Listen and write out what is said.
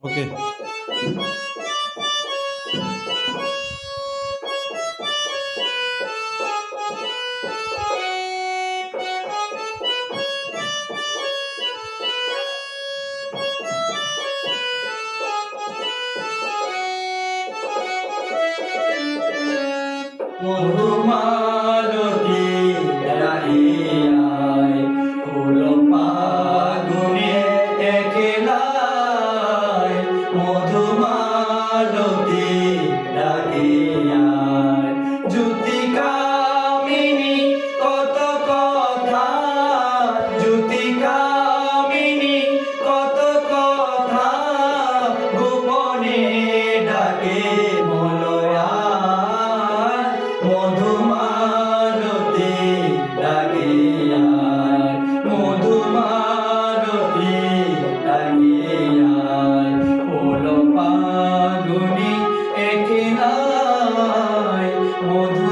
ওকে। মধুমালতী দাঁড়িয়ায় ফুল ফাগুনে একলায় মধুমালতী দাঁড়িয়ায় জ্যোতি কামিনী কত কথা জ্যোতি কামিনী কত কথা গোপনে ডাকে মধুমালতী ডাকিয়ায় মধুমালতী ডাকিয়ায় ফুল ফাগুনি একলায় মধু